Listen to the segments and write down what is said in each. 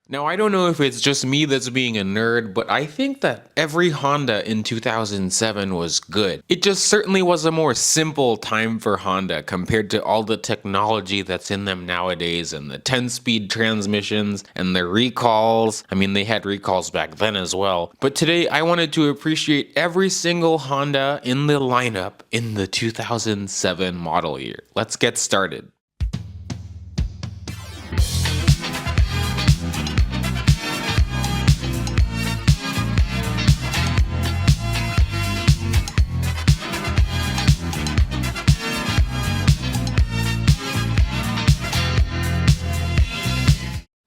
Now, I don't know if it's just me that's being a nerd, but I think that every Honda in 2007 was good. It just certainly was a more simple time for Honda compared to all the technology that's in them nowadays and the 10-speed transmissions and the recalls. I mean, they had recalls back then as well. But today, I wanted to appreciate every single Honda in the lineup in the 2007 model year. Let's get started.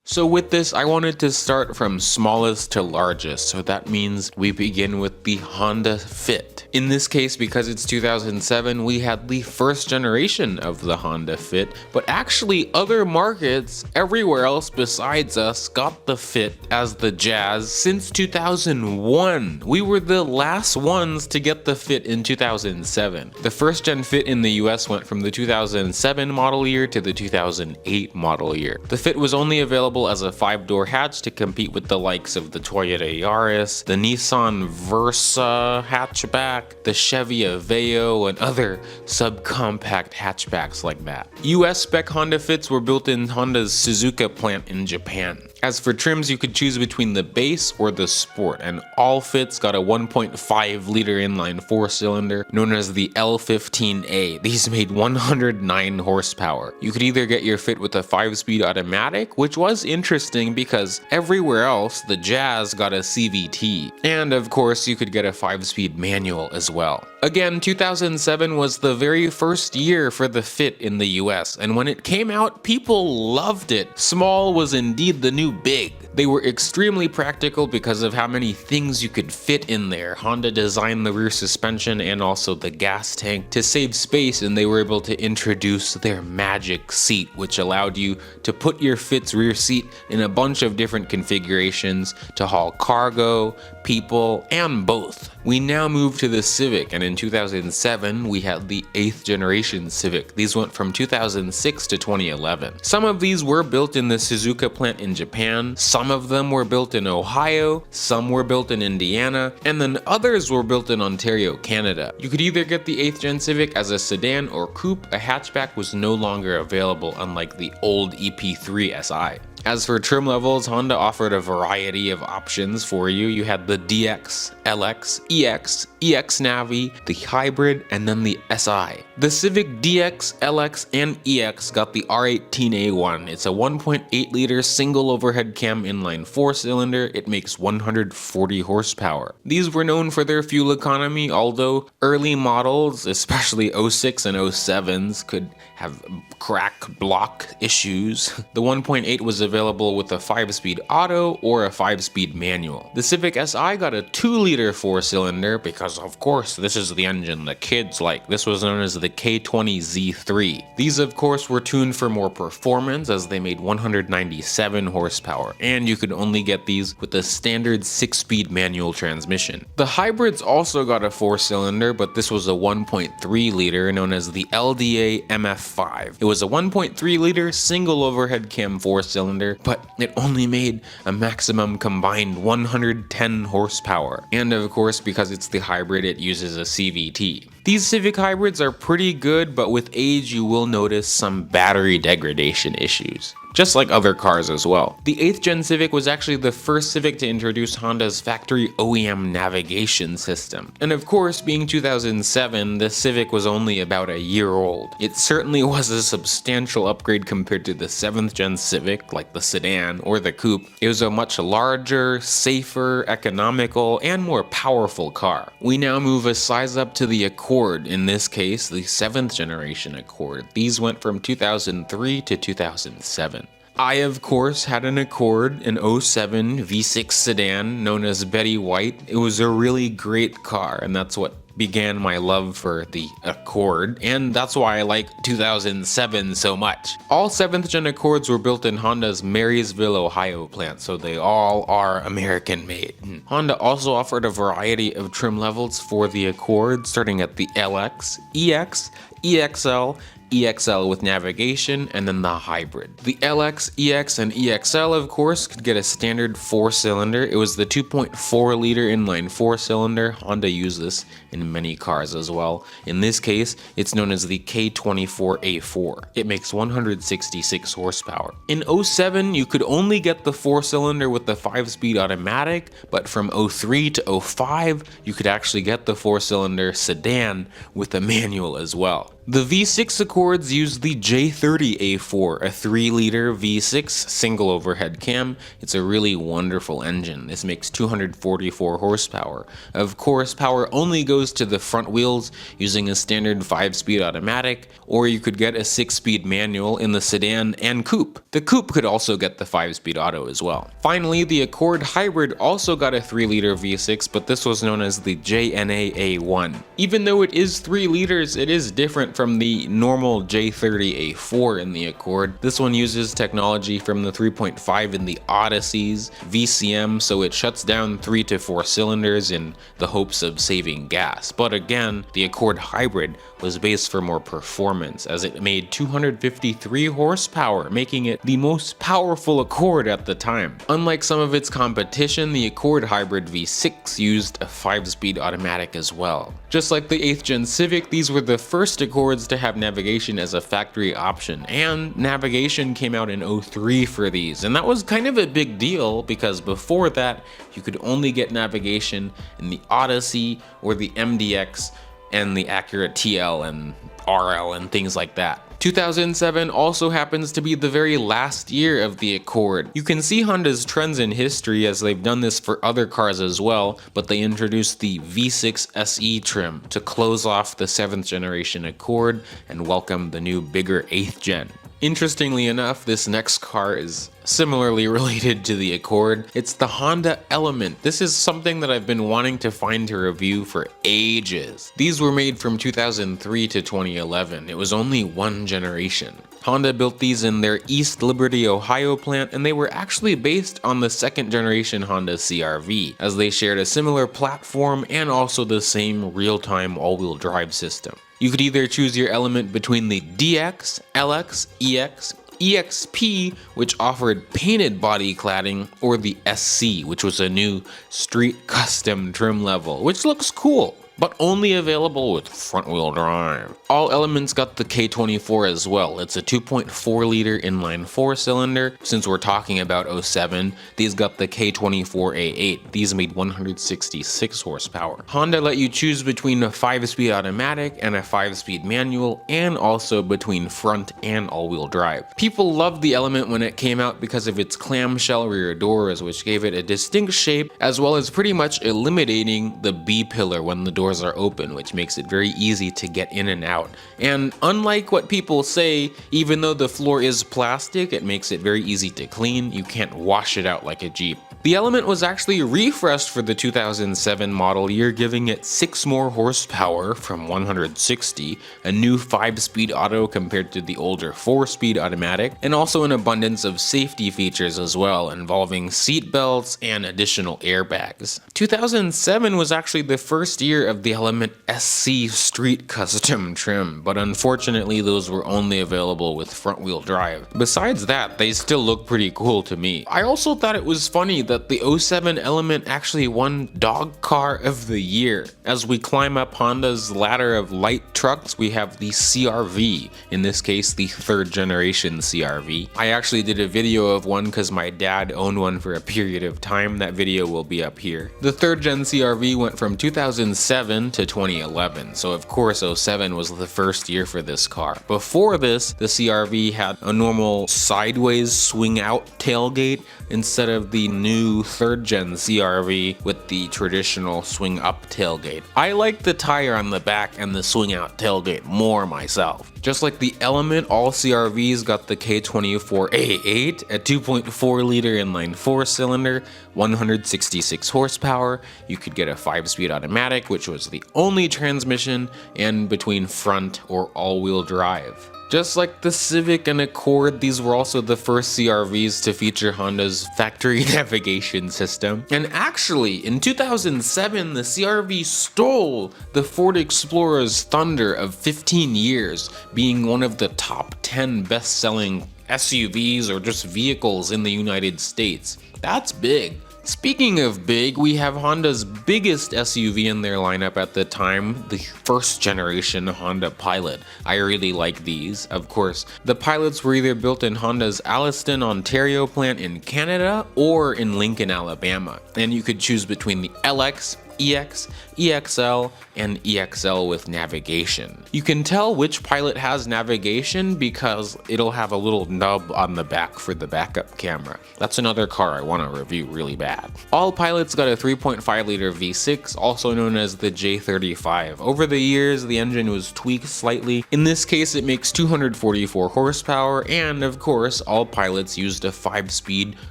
So with this, I wanted to start from smallest to largest, so that means we begin with the Honda Fit. In this case, because it's 2007, we had the first generation of the Honda Fit, but actually other markets everywhere else besides us got the Fit as the Jazz since 2001. We were the last ones to get the Fit in 2007. The first gen Fit in the US went from the 2007 model year to the 2008 model year. The Fit was only available as a 5-door hatch to compete with the likes of the Toyota Yaris, the Nissan Versa hatchback, the Chevy Aveo, and other subcompact hatchbacks like that. US spec Honda Fits were built in Honda's Suzuka plant in Japan. As for trims, you could choose between the base or the Sport, and all Fits got a 1.5 liter inline 4-cylinder known as the L15A. These made 109 horsepower. You could either get your Fit with a 5-speed automatic, which was interesting because everywhere else the Jazz got a CVT, and of course you could get a 5-speed manual as well. Again, 2007 was the very first year for the Fit in the US, and when it came out, people loved it. Small was indeed the new big. They were extremely practical because of how many things you could fit in there. Honda designed the rear suspension and also the gas tank to save space, and they were able to introduce their magic seat, which allowed you to put your Fit's rear seat in a bunch of different configurations to haul cargo, people, and both. We now move to the Civic, and in 2007 we had the 8th generation Civic. These went from 2006 to 2011. Some of these were built in the Suzuka plant in Japan, some of them were built in Ohio, some were built in Indiana, and then others were built in Ontario, Canada. You could either get the 8th gen Civic as a sedan or coupe. A hatchback was no longer available, unlike the old EP3 SI. As for trim levels, Honda offered a variety of options for you. You had the DX, LX, EX, EX Navi, the Hybrid, and then the SI. The Civic DX, LX, and EX got the R18A1. It's a 1.8 liter single overhead cam inline 4-cylinder. It makes 140 horsepower. These were known for their fuel economy, although early models, especially 06 and 07s, could have crack block issues. The 1.8 was available with a 5-speed auto or a 5-speed manual. The Civic Si got a 2-liter 4-cylinder because, of course, this is the engine the kids like. This was known as the K20Z3. These, of course, were tuned for more performance as they made 197 horsepower, and you could only get these with a standard 6-speed manual transmission. The Hybrids also got a 4-cylinder, but this was a 1.3 liter known as the LDA MF5. It was a 1.3 liter single overhead cam 4-cylinder, but it only made a maximum combined 110 horsepower. And of course, because it's the Hybrid, it uses a CVT. These Civic Hybrids are pretty good, but with age you will notice some battery degradation issues, just like other cars as well. The 8th gen Civic was actually the first Civic to introduce Honda's factory OEM navigation system. And of course, being 2007, the Civic was only about a year old. It certainly was a substantial upgrade compared to the 7th gen Civic, like the sedan or the coupe. It was a much larger, safer, economical, and more powerful car. We now move a size up to the Accord. In this case, the 7th generation Accord. These went from 2003 to 2007. I, of course, had an Accord, an 07 V6 sedan known as Betty White. It was a really great car, and that's what began my love for the Accord, and that's why I like 2007 so much. All 7th gen Accords were built in Honda's Marysville, Ohio plant, so they all are American made. Honda also offered a variety of trim levels for the Accord, starting at the LX, EX, EXL, EXL with navigation, and then the hybrid. The LX, EX, and EXL, of course, could get a standard 4-cylinder. It was the 2.4 liter inline 4-cylinder. Honda used this in many cars as well. In this case, it's known as the K24A4. It makes 166 horsepower. In 07, you could only get the 4-cylinder with the 5-speed automatic, but from 03 to 05, you could actually get the 4-cylinder sedan with a manual as well. The V6 Accords used the J30A4, a 3-liter V6 single overhead cam. It's a really wonderful engine. This makes 244 horsepower. Of course, power only goes to the front wheels using a standard 5-speed automatic, or you could get a 6-speed manual in the sedan and coupe. The coupe could also get the 5-speed auto as well. Finally, the Accord Hybrid also got a 3-liter V6, but this was known as the JNA-A1. Even though it is 3 liters, it is different from the normal J30A4 in the Accord. This one uses technology from the 3.5 in the Odysseys, VCM, so it shuts down 3 to 4 cylinders in the hopes of saving gas. But again, the Accord Hybrid was based for more performance, as it made 253 horsepower, making it the most powerful Accord at the time. Unlike some of its competition, the Accord Hybrid V6 used a 5-speed automatic as well. Just like the 8th gen Civic, these were the first Accords to have navigation as a factory option, and navigation came out in 03 for these, and that was kind of a big deal because before that you could only get navigation in the Odyssey or the MDX and the Acura TL and RL and things like that. 2007 also happens to be the very last year of the Accord. You can see Honda's trends in history as they've done this for other cars as well, but they introduced the V6 SE trim to close off the 7th generation Accord and welcome the new bigger 8th gen. Interestingly enough, this next car is similarly related to the Accord. It's the Honda Element. This is something that I've been wanting to find to review for ages. These were made from 2003 to 2011. It was only one generation. Honda built these in their East Liberty, Ohio plant, and they were actually based on the 2nd generation Honda CR-V, as they shared a similar platform and also the same real-time all-wheel drive system. You could either choose your Element between the DX, LX, EX, EXP, which offered painted body cladding, or the SC, which was a new street custom trim level, which looks cool, but only available with front-wheel drive. All Elements got the K24 as well. It's a 2.4 liter inline 4-cylinder. Since we're talking about 07, these got the K24A8. These made 166 horsepower. Honda let you choose between a 5-speed automatic and a 5-speed manual, and also between front and all-wheel drive. People loved the Element when it came out because of its clamshell rear doors, which gave it a distinct shape, as well as pretty much eliminating the B-pillar when the doors are open, which makes it very easy to get in and out. And unlike what people say, even though the floor is plastic, it makes it very easy to clean. You can't wash it out like a Jeep. The Element was actually refreshed for the 2007 model year, giving it 6 more horsepower from 160, a new 5-speed auto compared to the older 4-speed automatic, and also an abundance of safety features as well, involving seat belts and additional airbags. 2007 was actually the first year of the Element SC Street Custom trim, but unfortunately those were only available with front-wheel drive. Besides that, they still look pretty cool to me. I also thought it was funny that the 07 Element actually won Dog Car of the Year. As we climb up Honda's ladder of light trucks, we have the CR-V, in this case the 3rd generation CR-V. I actually did a video of one because my dad owned one for a period of time. That video will be up here. The 3rd gen CR-V went from 2007 to 2011, so of course 07 was the first year for this car. Before this, the CR-V had a normal sideways swing out tailgate instead of the new 3rd gen CR-V with the traditional swing up tailgate. I like the tire on the back and the swing out tailgate more myself. Just like the Element, all CR-Vs got the K24A8, a 2.4 liter inline 4-cylinder, 166 horsepower. You could get a 5-speed automatic, which was the only transmission, and between front or all-wheel drive. Just like the Civic and Accord, these were also the first CRVs to feature Honda's factory navigation system. And actually, in 2007, the CRV stole the Ford Explorer's thunder of 15 years, being one of the top 10 best-selling SUVs or just vehicles in the United States. That's big. Speaking of big, we have Honda's biggest SUV in their lineup at the time, the first generation Honda Pilot. I really like these. Of course, the Pilots were either built in Honda's Alliston, Ontario plant in Canada or in Lincoln, Alabama. And you could choose between the LX, EX, EXL, and EXL with navigation. You can tell which Pilot has navigation because it'll have a little nub on the back for the backup camera. That's another car I want to review really bad. All Pilots got a 3.5 liter V6, also known as the J35. Over the years, the engine was tweaked slightly. In this case, it makes 244 horsepower, and of course, all Pilots used a 5-speed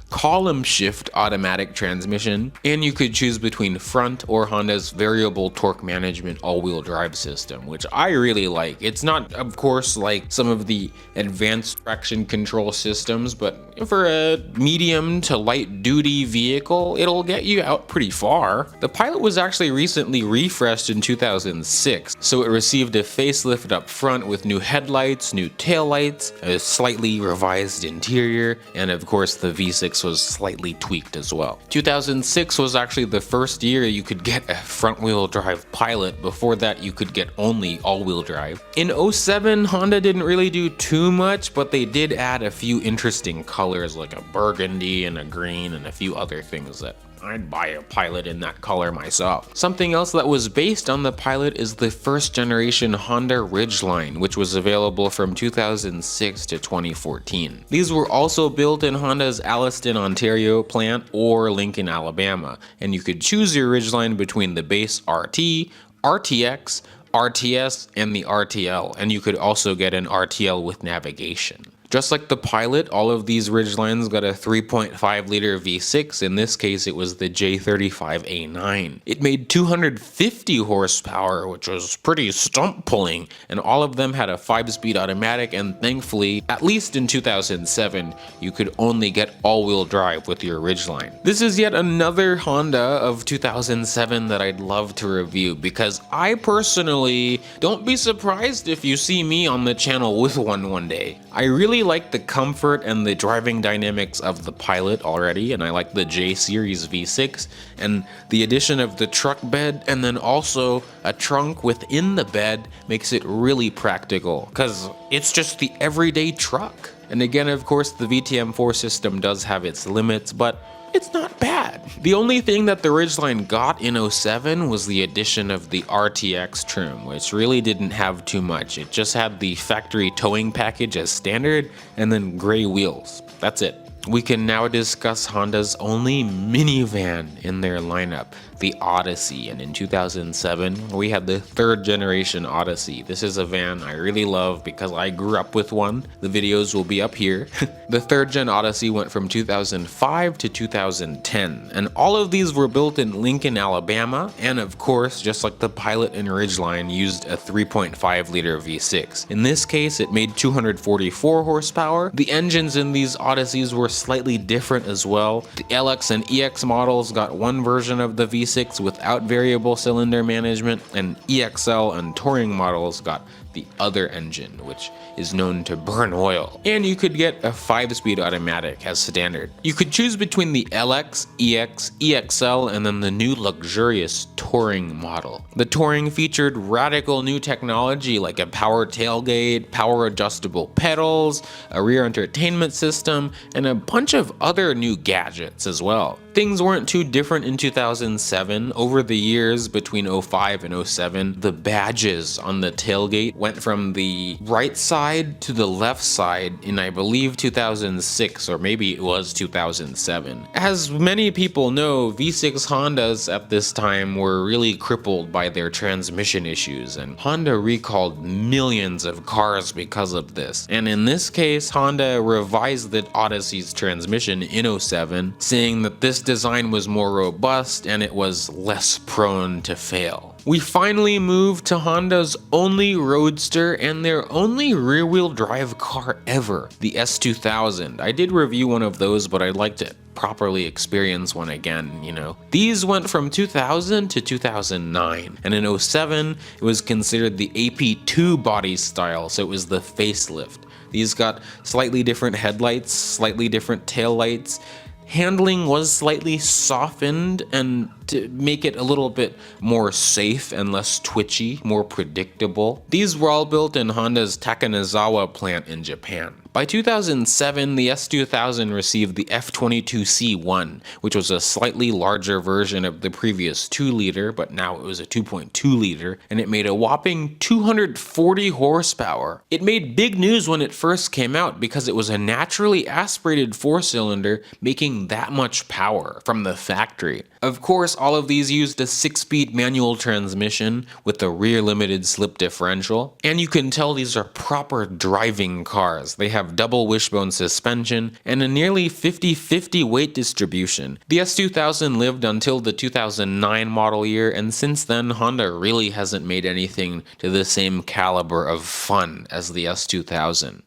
column shift automatic transmission, and you could choose between front or Honda's variable torque management all-wheel drive system, which I really like. It's not, of course, like some of the advanced traction control systems, but for a medium to light duty vehicle, it'll get you out pretty far. The Pilot was actually recently refreshed in 2006, so it received a facelift up front with new headlights, new taillights, a slightly revised interior, and of course the V6 was slightly tweaked as well. 2006 was actually the first year you could get a front-wheel drive Pilot. Before that, you could get only all-wheel drive. In 07, Honda didn't really do too much, but they did add a few interesting colors like a burgundy and a green and a few other things that I'd buy a Pilot in that color myself. Something else that was based on the Pilot is the first generation Honda Ridgeline, which was available from 2006 to 2014. These were also built in Honda's Alliston, Ontario plant or Lincoln, Alabama, and you could choose your Ridgeline between the base RT, RTX, RTS, and the RTL, and you could also get an RTL with navigation. Just like the Pilot, all of these Ridgelines got a 3.5 liter V6, in this case it was the J35A9. It made 250 horsepower, which was pretty stump pulling, and all of them had a 5-speed automatic, and thankfully, at least in 2007, you could only get all-wheel drive with your Ridgeline. This is yet another Honda of 2007 that I'd love to review, because I personally, don't be surprised if you see me on the channel with one day. I really like the comfort and the driving dynamics of the Pilot already, and I like the J Series V6, and the addition of the truck bed and then also a trunk within the bed makes it really practical, because it's just the everyday truck. And again, of course, the VTM4 system does have its limits, but it's not bad. The only thing that the Ridgeline got in 07 was the addition of the RTX trim, which really didn't have too much. It just had the factory towing package as standard and then gray wheels. That's it. We can now discuss Honda's only minivan in their lineup, the Odyssey, and in 2007 we had the 3rd generation Odyssey. This is a van I really love because I grew up with one. The videos will be up here. The 3rd gen Odyssey went from 2005 to 2010, and all of these were built in Lincoln, Alabama, and of course, just like the Pilot and Ridgeline, used a 3.5 liter V6. In this case, it made 244 horsepower. The engines in these Odysseys were slightly different as well. The LX and EX models got one version of the V6 without variable cylinder management, and EXL and Touring models got the other engine, which is known to burn oil. And you could get a 5-speed automatic as standard. You could choose between the LX, EX, EXL, and then the new luxurious Touring model. The Touring featured radical new technology like a power tailgate, power adjustable pedals, a rear entertainment system, and a bunch of other new gadgets as well. Things weren't too different in 2007. Over the years between 05 and 07, the badges on the tailgate went from the right side to the left side in, I believe, 2006, or maybe it was 2007. As many people know, V6 Hondas at this time were really crippled by their transmission issues, and Honda recalled millions of cars because of this. And in this case, Honda revised the Odyssey's transmission in 07, saying that this design was more robust and it was less prone to fail. We finally moved to Honda's only roadster and their only rear-wheel drive car ever, the S2000. I did review one of those, but I'd like to properly experience one again, you know. These went from 2000 to 2009, and in 07, it was considered the AP2 body style, so it was the facelift. These got slightly different headlights, slightly different taillights. Handling was slightly softened and to make it a little bit more safe and less twitchy, more predictable. These were all built in Honda's Takanazawa plant in Japan. By 2007, the S2000 received the F22C1, which was a slightly larger version of the previous 2-liter, but now it was a 2.2-liter, and it made a whopping 240 horsepower. It made big news when it first came out because it was a naturally aspirated 4-cylinder, making that much power from the factory. Of course, all of these used a 6-speed manual transmission with a rear limited slip differential, and you can tell these are proper driving cars. They have double wishbone suspension and a nearly 50-50 weight distribution. The S2000 lived until the 2009 model year, and since then Honda really hasn't made anything to the same caliber of fun as the S2000.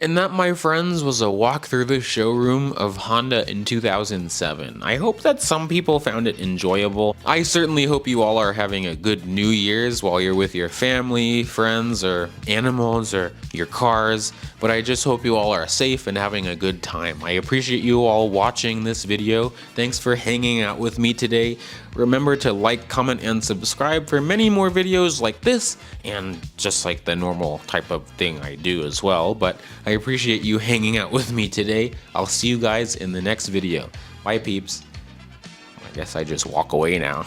And that, my friends, was a walk through the showroom of Honda in 2007. I hope that some people found it enjoyable. I certainly hope you all are having a good New Year's while you're with your family, friends, or animals, or your cars. But I just hope you all are safe and having a good time. I appreciate you all watching this video. Thanks for hanging out with me today. Remember to like, comment, and subscribe for many more videos like this, and just like the normal type of thing I do as well. But I appreciate you hanging out with me today. I'll see you guys in the next video. Bye, peeps. I guess I just walk away now.